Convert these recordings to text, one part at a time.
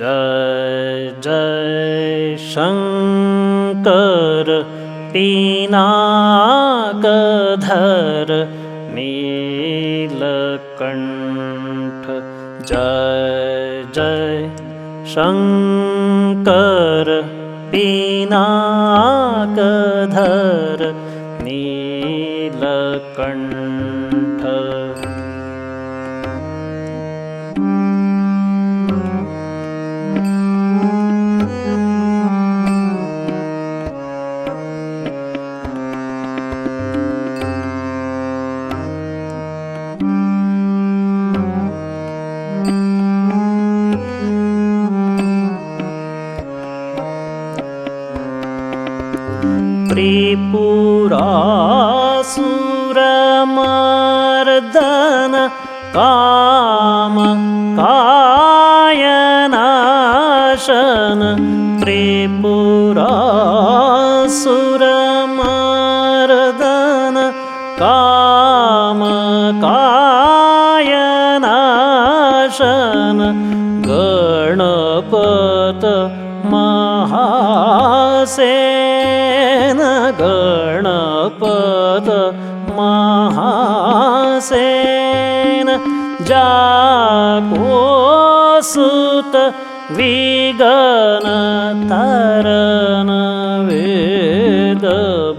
जय जय शंकर पिनाकधर नीलकंठ। जय जय शंकर पिनाकधर नीलकंठ। त्रिपुरासुरमर्दन काम कायनाशन। त्रिपुरासुरमर्दन काम कायनाशन। गणपत महासेन गणपत महासेन। जाकोसुत विघ्न तरन वेद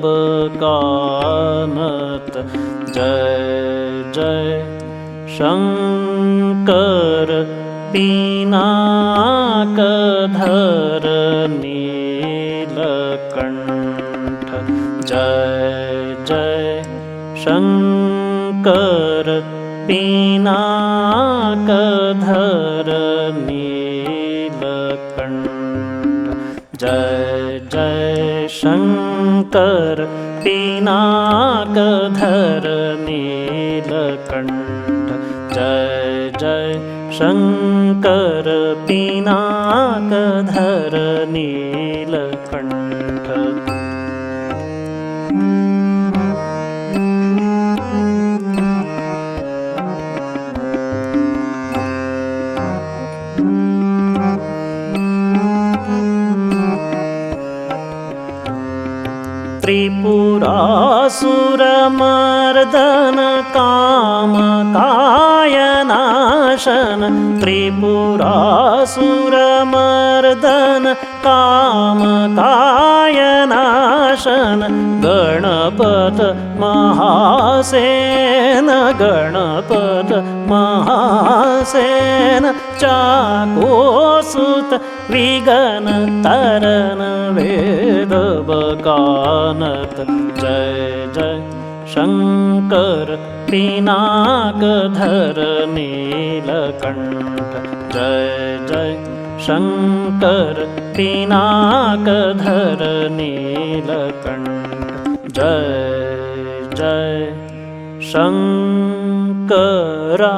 बकानत। जय जय शंकर पिनाकधर नीलकंठ। जय जय शंकर पिनाकधर नीलकंठ। जय जय शंकर पिनाकधर नीलकंठ। जय जय शंकर पिनाकधर नीलकंठ। त्रिपुरासुरमर्दन काम कायनाशन। त्रिपुरासुरमर्दन काम कायनाशन। गणपत महासेन गणपत महासेन। चाकोसुत विघ्न तरन वेद बकानत। जय जय शंकर पिनाकधर नीलकंठ। जय जय शंकर पिनाकधर नीलकंठ। जय जय शंकरा।